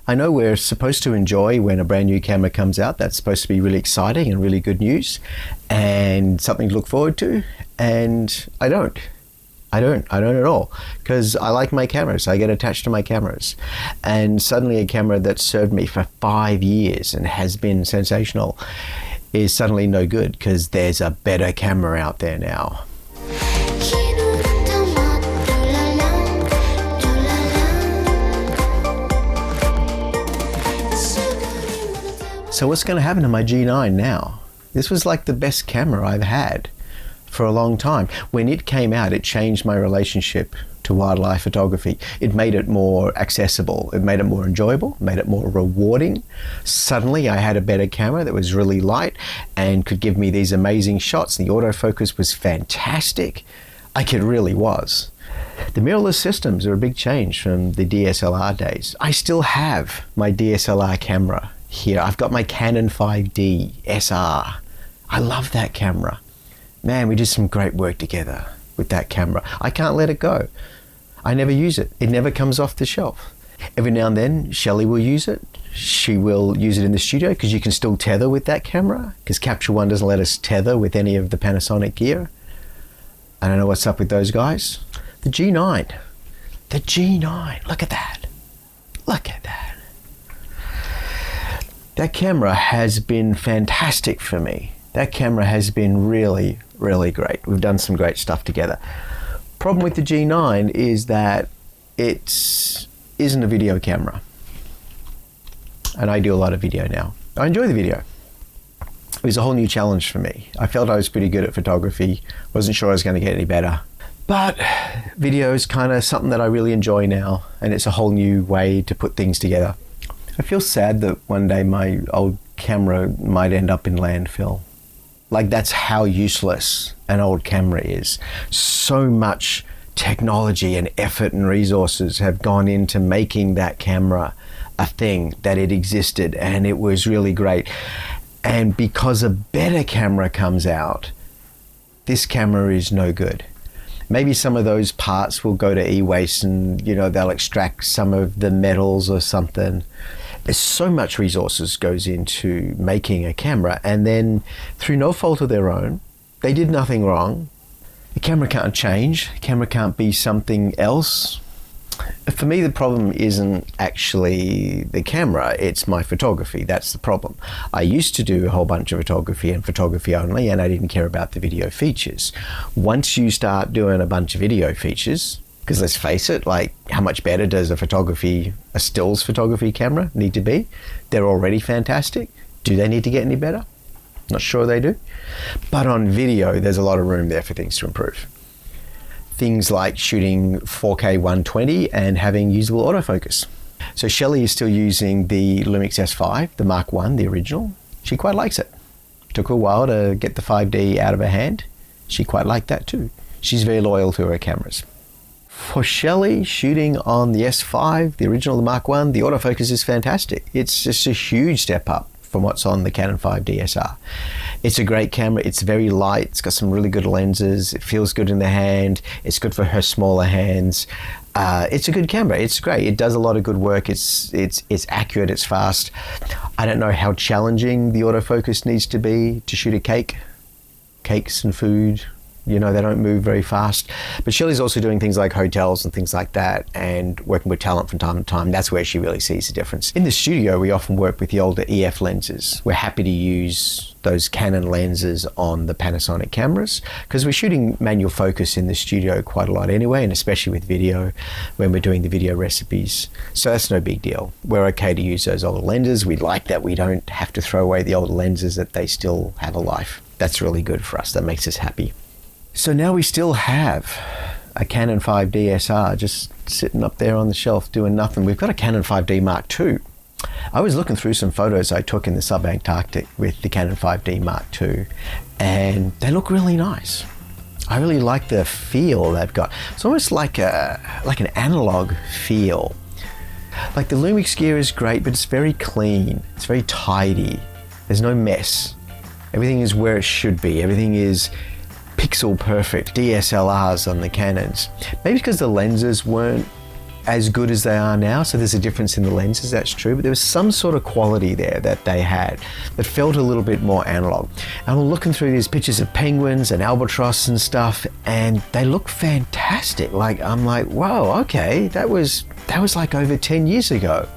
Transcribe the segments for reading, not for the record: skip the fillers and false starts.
I know we're supposed to enjoy when a brand new camera comes out. That's supposed to be really exciting and really good news and something to look forward to. And I don't at all, because I like my cameras. I get attached to my cameras. And suddenly a camera that served me for 5 years and has been sensational is suddenly no good because there's a better camera out there now. So what's going to happen to my G9 now? This was like the best camera I've had for a long time. When it came out, it changed my relationship to wildlife photography. It made it more accessible. It made it more enjoyable, made it more rewarding. Suddenly I had a better camera that was really light and could give me these amazing shots. The autofocus was fantastic. Like it really was. The mirrorless systems are a big change from the DSLR days. I still have my DSLR camera here. I've got my Canon 5D SR. I love that camera. Man, we did some great work together with that camera. I can't let it go. I never use it. It never comes off the shelf. Every now and then, Shellie will use it. She will use it in the studio because you can still tether with that camera, because Capture One doesn't let us tether with any of the Panasonic gear. I don't know what's up with those guys. The G9. The G9. Look at that. Look at that. That camera has been fantastic for me. That camera has been really, really great. We've done some great stuff together. Problem with the G9 is that it isn't a video camera. And I do a lot of video now. I enjoy the video. It was a whole new challenge for me. I felt I was pretty good at photography. Wasn't sure I was going to get any better. But video is kind of something that I really enjoy now, and it's a whole new way to put things together. I feel sad that one day my old camera might end up in landfill. Like, that's how useless an old camera is. So much technology and effort and resources have gone into making that camera a thing, that it existed and it was really great. And because a better camera comes out, this camera is no good. Maybe some of those parts will go to e-waste and, you know, they'll extract some of the metals or something. There's so much resources goes into making a camera, and then through no fault of their own, they did nothing wrong. The camera can't change. The camera can't be something else. For me, the problem isn't actually the camera, it's my photography. That's the problem. I used to do a whole bunch of photography and photography only, and I didn't care about the video features. Once you start doing a bunch of video features, because let's face it, like, how much better does a stills photography camera need to be? They're already fantastic. Do they need to get any better? Not sure they do. But on video, there's a lot of room there for things to improve. Things like shooting 4K 120 and having usable autofocus. So Shellie is still using the Lumix S5, the Mark I, the original. She quite likes it. Took her a while to get the 5D out of her hand. She quite liked that too. She's very loyal to her cameras. For Shellie, shooting on the S5, the original, the Mark I, the autofocus is fantastic. It's just a huge step up from what's on the Canon 5D SR. It's a great camera. It's very light. It's got some really good lenses. It feels good in the hand. It's good for her smaller hands. It's a good camera. It's great. It does a lot of good work. It's accurate. It's fast. I don't know how challenging the autofocus needs to be to shoot a cake. Cakes and food, you know, they don't move very fast. But Shellie's also doing things like hotels and things like that, and working with talent from time to time. That's where she really sees the difference. In the studio, we often work with the older EF lenses. We're happy to use those Canon lenses on the Panasonic cameras because we're shooting manual focus in the studio quite a lot anyway, and especially with video when we're doing the video recipes. So that's no big deal. We're okay to use those older lenses. We like that we don't have to throw away the older lenses, that they still have a life. That's really good for us. That makes us happy. So now we still have a Canon 5D SR just sitting up there on the shelf doing nothing. We've got a Canon 5D Mark II. I was looking through some photos I took in the subantarctic with the Canon 5D Mark II, and they look really nice. I really like the feel they've got. It's almost like an analog feel. Like the Lumix gear is great, but it's very clean. It's very tidy. There's no mess. Everything is where it should be. Everything is pixel perfect. DSLRs on the Canons. Maybe because the lenses weren't as good as they are now, so there's a difference in the lenses, that's true, but there was some sort of quality there that they had that felt a little bit more analog. And I'm looking through these pictures of penguins and albatross and stuff, and they look fantastic. Like, I'm like, whoa, okay, that was like over 10 years ago.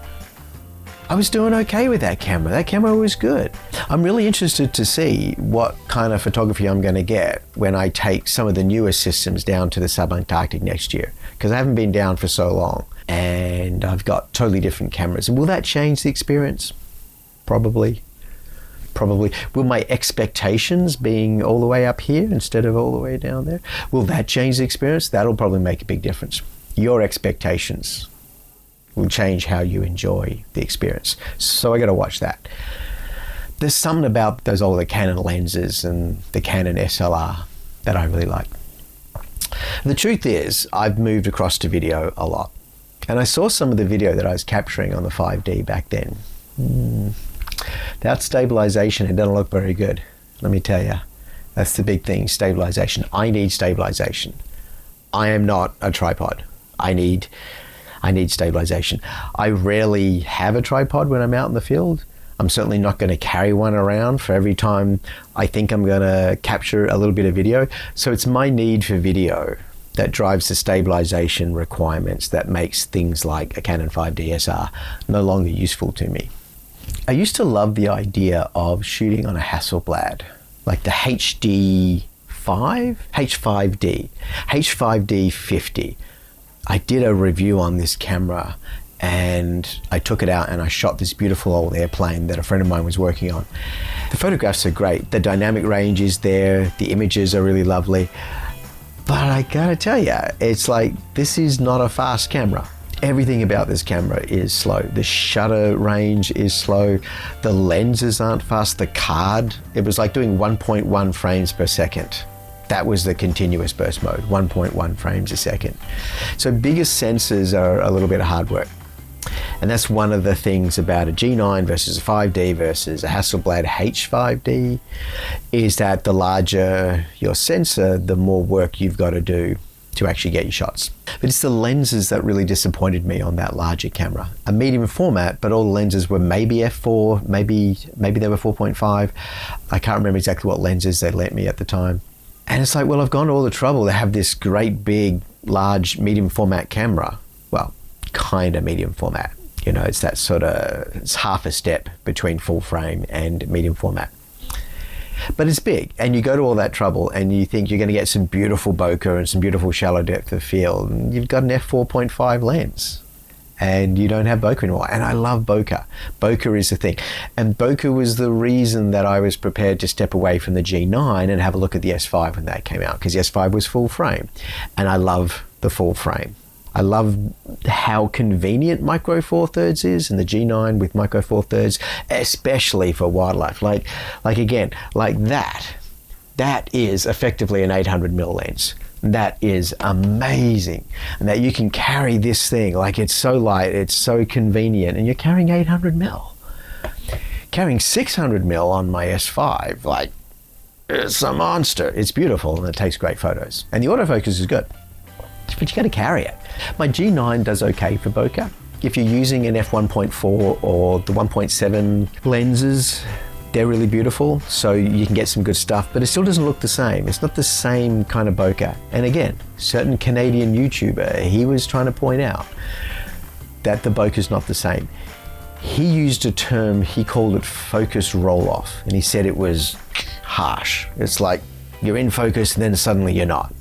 I was doing okay with that camera. That camera was good. I'm really interested to see what kind of photography I'm going to get when I take some of the newer systems down to the subantarctic next year, because I haven't been down for so long and I've got totally different cameras. And will that change the experience? Probably. Will my expectations being all the way up here instead of all the way down there, will that change the experience? That'll probably make a big difference. Your expectations will change how you enjoy the experience. So I got to watch that. There's something about those older Canon lenses and the Canon SLR that I really like. The truth is, I've moved across to video a lot. And I saw some of the video that I was capturing on the 5D back then. Without stabilization, it doesn't look very good. Let me tell you, that's the big thing, stabilization. I need stabilization. I am not a tripod. I need stabilization. I rarely have a tripod when I'm out in the field. I'm certainly not going to carry one around for every time I think I'm going to capture a little bit of video. So it's my need for video that drives the stabilization requirements that makes things like a Canon 5D SR no longer useful to me. I used to love the idea of shooting on a Hasselblad, like the H5D-50. I did a review on this camera and I took it out and I shot this beautiful old airplane that a friend of mine was working on. The photographs are great. The dynamic range is there. The images are really lovely. But I gotta tell you, it's like, this is not a fast camera. Everything about this camera is slow. The shutter range is slow. The lenses aren't fast. The card, it was like doing 1.1 frames per second. That was the continuous burst mode, 1.1 frames a second. So bigger sensors are a little bit of hard work. And that's one of the things about a G9 versus a 5D versus a Hasselblad H5D, is that the larger your sensor, the more work you've got to do to actually get your shots. But it's the lenses that really disappointed me on that larger camera. A medium format, but all the lenses were maybe f4, maybe they were 4.5. I can't remember exactly what lenses they lent me at the time. And it's like, well, I've gone to all the trouble to have this great big, large, medium format camera. Well, kind of medium format. You know, it's that sort of, it's half a step between full frame and medium format. But it's big, and you go to all that trouble and you think you're going to get some beautiful bokeh and some beautiful shallow depth of field, and you've got an f4.5 lens and you don't have bokeh anymore. And I love bokeh. Bokeh is the thing. And bokeh was the reason that I was prepared to step away from the G9 and have a look at the S5 when that came out, because the S5 was full frame. And I love the full frame. I love how convenient micro four thirds is, and the G9 with micro four thirds, especially for wildlife. Like again, like that is effectively an 800mm lens. That is amazing. And that you can carry this thing, like, it's so light, it's so convenient, and you're carrying 800mm. Carrying 600mm on my S5, like, it's a monster. It's beautiful and it takes great photos. And the autofocus is good, but you got to carry it. My G9 does okay for bokeh. If you're using an f1.4 or the 1.7 lenses, they're really beautiful, so you can get some good stuff, but it still doesn't look the same. It's not the same kind of bokeh. And again, certain Canadian YouTuber, he was trying to point out that the bokeh is not the same. He used a term, he called it focus roll-off, and he said it was harsh. It's like you're in focus and then suddenly you're not.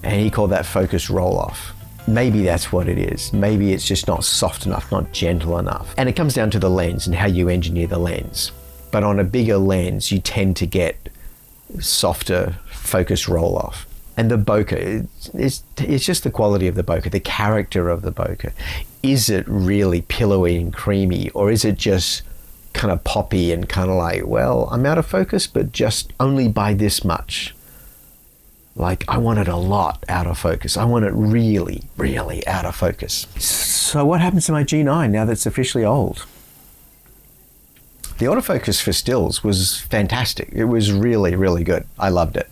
And he called that focus roll-off. Maybe that's what it is. Maybe it's just not soft enough, not gentle enough. And it comes down to the lens and how you engineer the lens. But on a bigger lens, you tend to get softer focus roll-off. And the bokeh, it's just the quality of the bokeh, the character of the bokeh. Is it really pillowy and creamy, or is it just kind of poppy and kind of like, well, I'm out of focus, but just only by this much? Like, I want it a lot out of focus. I want it really, really out of focus. So what happens to my G9 now that it's officially old? The autofocus for stills was fantastic. It was really, really good. I loved it.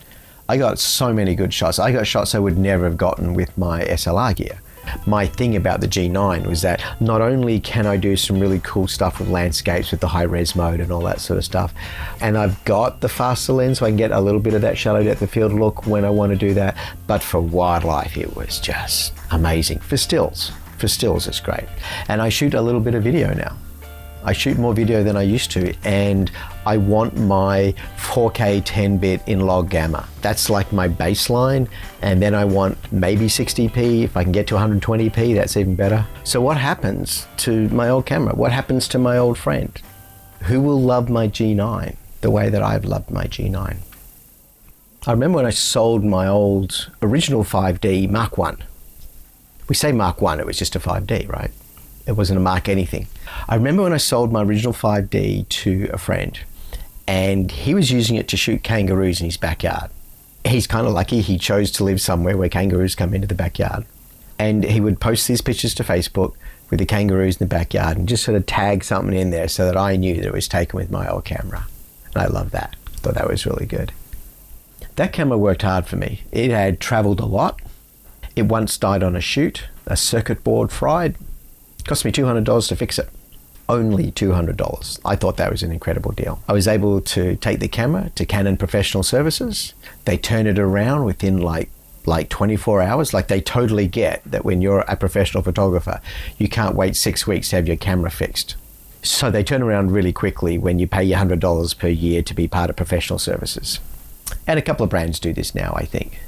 I got so many good shots. I got shots I would never have gotten with my SLR gear. My thing about the G9 was that not only can I do some really cool stuff with landscapes with the high res mode and all that sort of stuff, and I've got the faster lens so I can get a little bit of that shallow depth of field look when I want to do that, but for wildlife it was just amazing. For stills it's great. And I shoot a little bit of video now. I shoot more video than I used to, and I want my 4K 10-bit in log gamma. That's like my baseline, and then I want maybe 60p. If I can get to 120p, that's even better. So what happens to my old camera? What happens to my old friend? Who will love my G9 the way that I've loved my G9? I remember when I sold my old original 5D Mark 1. We say Mark 1, it was just a 5D, right? It wasn't a Mark anything. I remember when I sold my original 5D to a friend, and he was using it to shoot kangaroos in his backyard. He's kind of lucky, he chose to live somewhere where kangaroos come into the backyard. And he would post these pictures to Facebook with the kangaroos in the backyard and just sort of tag something in there so that I knew that it was taken with my old camera. And I loved that. Thought that was really good. That camera worked hard for me. It had traveled a lot. It once died on a shoot, a circuit board fried. Cost me $200 to fix it. Only $200. I thought that was an incredible deal. I was able to take the camera to Canon Professional Services. They turn it around within like 24 hours. Like, they totally get that when you're a professional photographer, you can't wait 6 weeks to have your camera fixed. So they turn around really quickly when you pay your $100 per year to be part of professional services. And a couple of brands do this now, I think.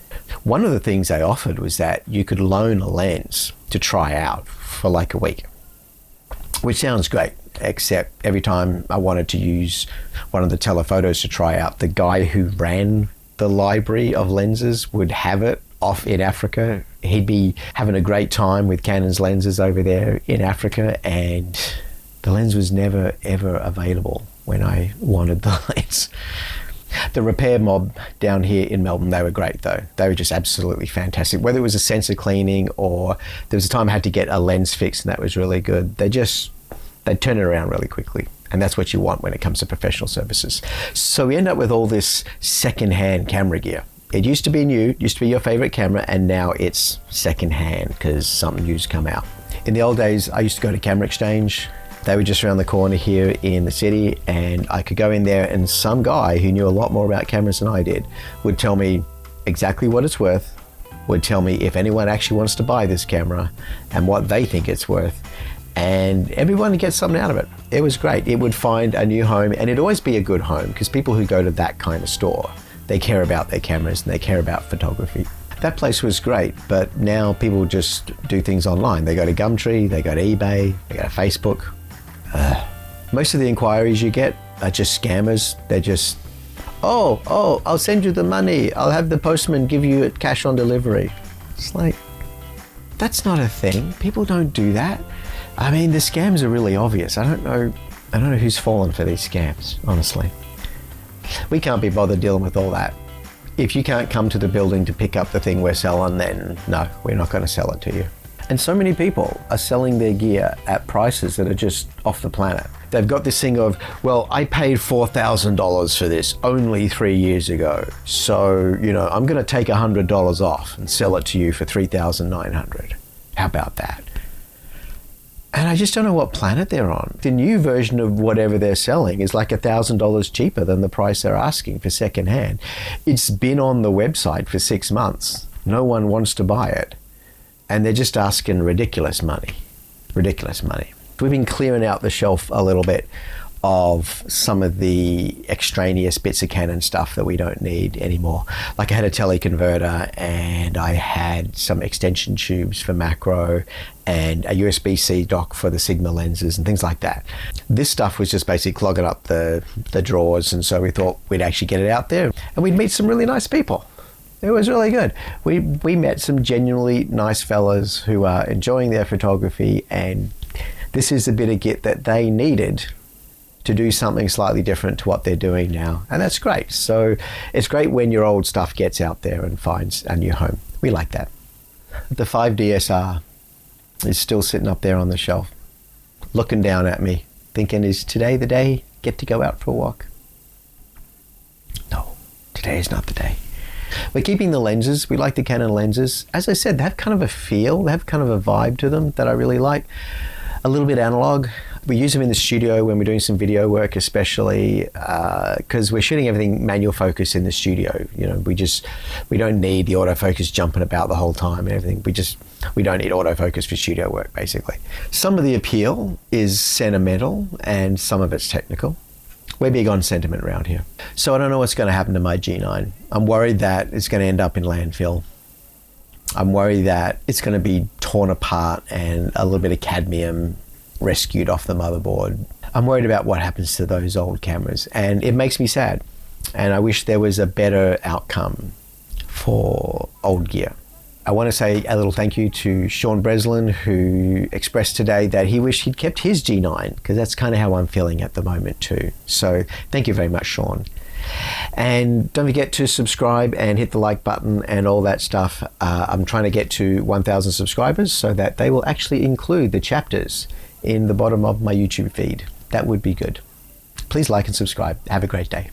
One of the things they offered was that you could loan a lens to try out for like a week, which sounds great, except every time I wanted to use one of the telephotos to try out, the guy who ran the library of lenses would have it off in Africa. He'd be having a great time with Canon's lenses over there in Africa, and the lens was never ever available when I wanted the lens. The repair mob down here in Melbourne, they were great though. They were just absolutely fantastic. Whether it was a sensor cleaning or there was a time I had to get a lens fixed and that was really good, they'd turn it around really quickly. And that's what you want when it comes to professional services. So we end up with all this second-hand camera gear. It used to be new, it used to be your favorite camera, and now it's second-hand because something new's come out. In the old days, I used to go to Camera Exchange. They were just around the corner here in the city, and I could go in there and some guy who knew a lot more about cameras than I did would tell me exactly what it's worth, would tell me if anyone actually wants to buy this camera and what they think it's worth, and everyone would get something out of it. It was great. It would find a new home, and it'd always be a good home because people who go to that kind of store, they care about their cameras and they care about photography. That place was great, but now people just do things online. They go to Gumtree, they go to eBay, they go to Facebook. Most of the inquiries you get are just scammers. They're just, oh, I'll send you the money. I'll have the postman give you it cash on delivery. It's like, that's not a thing. People don't do that. I mean, the scams are really obvious. I don't know who's fallen for these scams, honestly. We can't be bothered dealing with all that. If you can't come to the building to pick up the thing we're selling, then no, we're not going to sell it to you. And so many people are selling their gear at prices that are just off the planet. They've got this thing of, well, I paid $4,000 for this only 3 years ago. So, I'm going to take $100 off and sell it to you for $3,900. How about that? And I just don't know what planet they're on. The new version of whatever they're selling is like $1,000 cheaper than the price they're asking for secondhand. It's been on the website for 6 months. No one wants to buy it. And they're just asking ridiculous money. Ridiculous money. We've been clearing out the shelf a little bit of some of the extraneous bits of Canon stuff that we don't need anymore. Like I had a teleconverter and I had some extension tubes for macro and a USB-C dock for the Sigma lenses and things like that. This stuff was just basically clogging up the drawers, and so we thought we'd actually get it out there and we'd meet some really nice people. It was really good. We met some genuinely nice fellas who are enjoying their photography, and this is a bit of kit that they needed to do something slightly different to what they're doing now. And that's great. So it's great when your old stuff gets out there and finds a new home. We like that. The 5DSR is still sitting up there on the shelf, looking down at me, thinking, is today the day? Get to go out for a walk? No, today is not the day. We're keeping the lenses. We like the Canon lenses. As I said, they have kind of a feel, they have kind of a vibe to them that I really like. A little bit analog. We use them in the studio when we're doing some video work, especially because we're shooting everything manual focus in the studio. You know, we don't need the autofocus jumping about the whole time and everything. We don't need autofocus for studio work, basically. Some of the appeal is sentimental and some of it's technical. We're big on sentiment around here. So I don't know what's going to happen to my G9. I'm worried that it's going to end up in landfill. I'm worried that it's going to be torn apart and a little bit of cadmium rescued off the motherboard. I'm worried about what happens to those old cameras, and it makes me sad. And I wish there was a better outcome for old gear. I want to say a little thank you to Sean Breslin, who expressed today that he wished he'd kept his G9, because that's kind of how I'm feeling at the moment too. So thank you very much, Sean. And don't forget to subscribe and hit the like button and all that stuff. I'm trying to get to 1,000 subscribers so that they will actually include the chapters in the bottom of my YouTube feed. That would be good. Please like and subscribe. Have a great day.